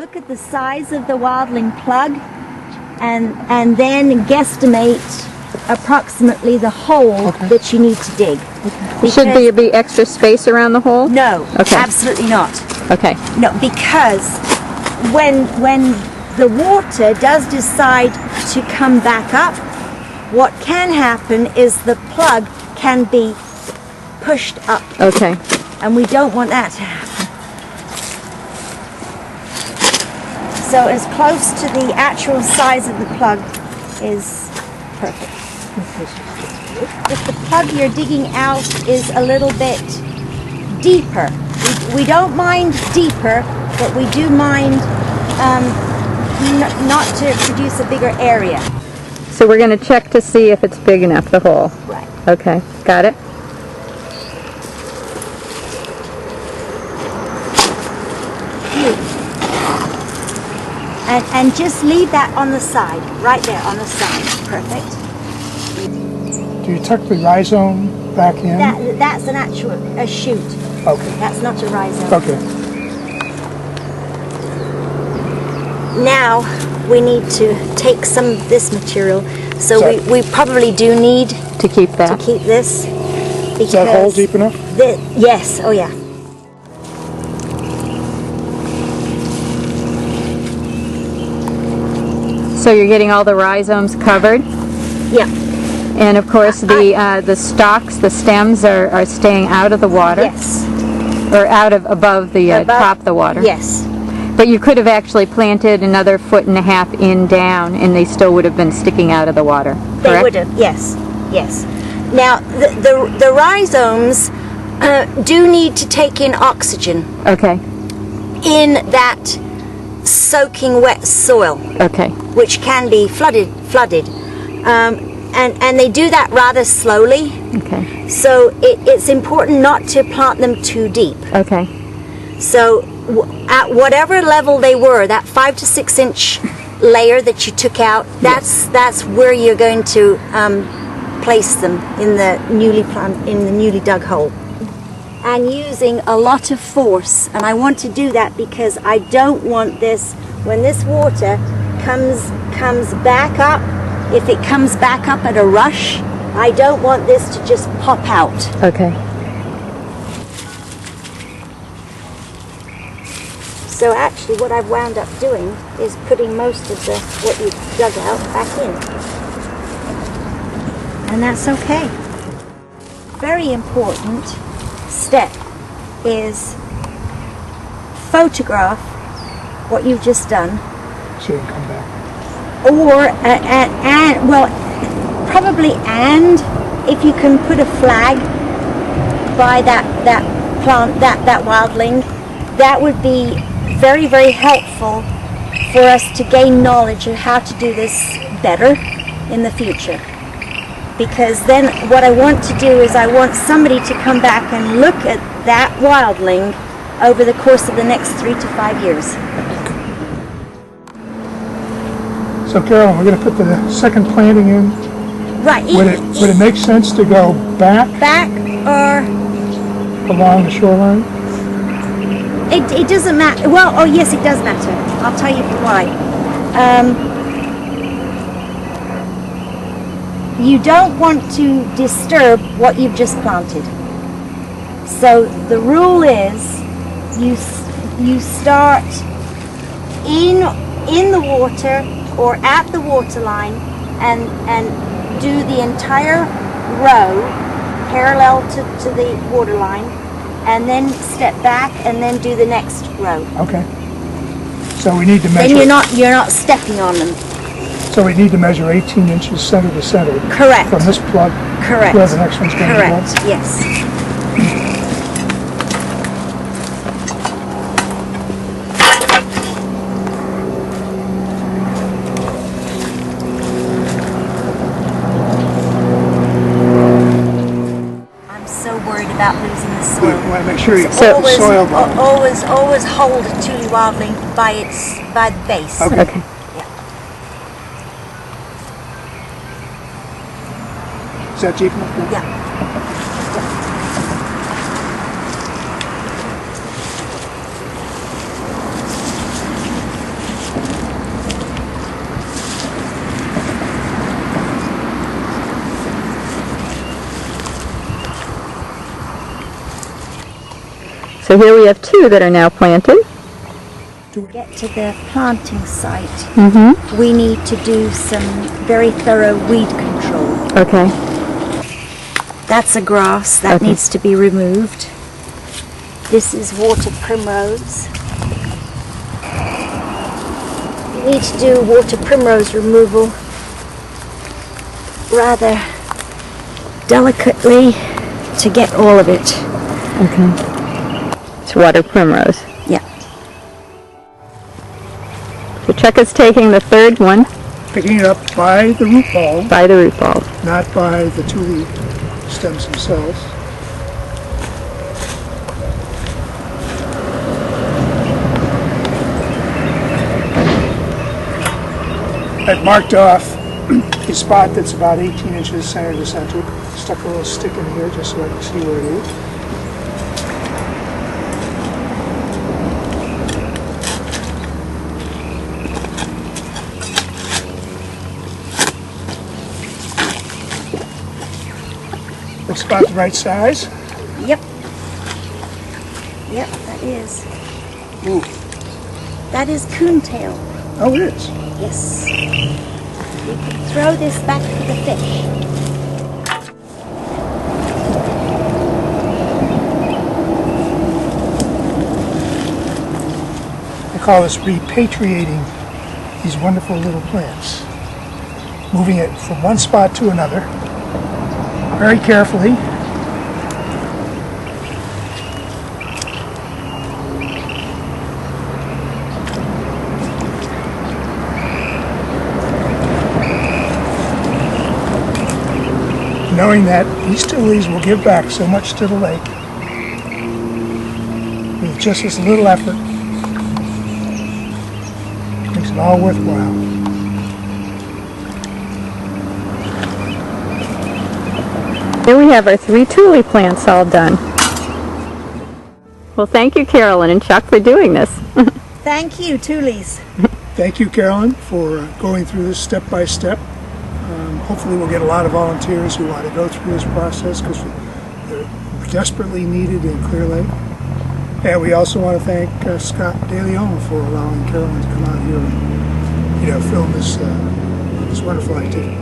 look at the size of the wildling plug and then guesstimate approximately the hole that you need to dig. Should there be extra space around the hole? No, absolutely not. Okay. No, because when the water does decide to come back up, what can happen is the plug can be pushed up. Okay. And we don't want that to happen. So as close to the actual size of the plug is perfect. If the plug you're digging out is a little bit deeper, we don't mind deeper, but we do mind not to produce a bigger area. So we're going to check to see if it's big enough, the hole. Right. Okay, got it. And just leave that on the side, right there on the side. Perfect. Do you tuck the rhizome back in? That's an actual shoot. Okay. That's not a rhizome. Okay. Now we need to take some of this material. So we probably do need to keep that. To keep this. Is that hole deep enough? Yes. Oh yeah. So you're getting all the rhizomes covered? Yeah. And of course the stalks, the stems are staying out of the water? Yes. Or out of above the top of the water? Yes. But you could have actually planted another 1.5 feet in down and they still would have been sticking out of the water, correct? They would have, yes. Yes. Now the rhizomes do need to take in oxygen. Okay. In that soaking wet soil. Okay. Which can be flooded. And they do that rather slowly. Okay. So it's important not to plant them too deep. Okay. So at whatever level they were, that 5 to 6 inch layer that you took out, that's where you're going to place them in the newly dug hole. And using a lot of force, and I want to do that because I don't want this, when this water comes back up, if it comes back up at a rush, I don't want this to just pop out. Okay. So actually what I've wound up doing is putting most of what you dug out back in. And that's okay. Very important step is photograph what you've just done. So you can come back. Or, probably if you can put a flag by that plant, that wildling, that would be very, very helpful for us to gain knowledge of how to do this better in the future. Because then what I want to do is I want somebody to come back and look at that wildling over the course of the next 3 to 5 years. So Carolyn, we're going to put the second planting in. Right. Would it make sense to go back? Back or along the shoreline? It doesn't matter. Well, oh yes, it does matter. I'll tell you why. You don't want to disturb what you've just planted. So the rule is you start in the water or at the water line and do the entire row parallel to the water line, and then step back and then do the next row. Okay. So we need to measure. Then you're not stepping on them. So we need to measure 18 inches center to center. Correct. From this plug. Correct. Where the next one's going to go. Correct. Yes. About losing the soil. You want to make sure you put the soil down. Always hold a Tule wildling by the base. Okay. Yeah. Is that deep enough? Yeah. So here we have 2 that are now planted. To get to the planting site, Mm-hmm. we need to do some very thorough weed control. Okay. That's a grass that Okay. needs to be removed. This is water primrose. You need to do water primrose removal rather delicately to get all of it. Okay. It's water primrose. Yeah. So Chuck is taking the 3rd one Picking it up by the root ball, by the root ball. not by the Tule stems themselves. I've marked off a spot that's about 18 inches center to center. Stuck a little stick in here just so I can see where it is. Looks about the right size. Yep. Yep, that is. Ooh. That is coontail. Oh, it is. Yes. We can throw this back to the fish. I call this repatriating these wonderful little plants. Moving it from one spot to another, very carefully. Knowing that these tules will give back so much to the lake with just this little effort, makes it all worthwhile. Here we have our 3 Tule plants all done. Well, thank you, Carolyn and Chuck, for doing this. Thank you, Tules. Thank you, Carolyn, for going through this step by step. Hopefully we'll get a lot of volunteers who want to go through this process because they're desperately needed in Clear Lake. And we also want to thank Scott DeLeon for allowing Carolyn to come out here and film this wonderful activity.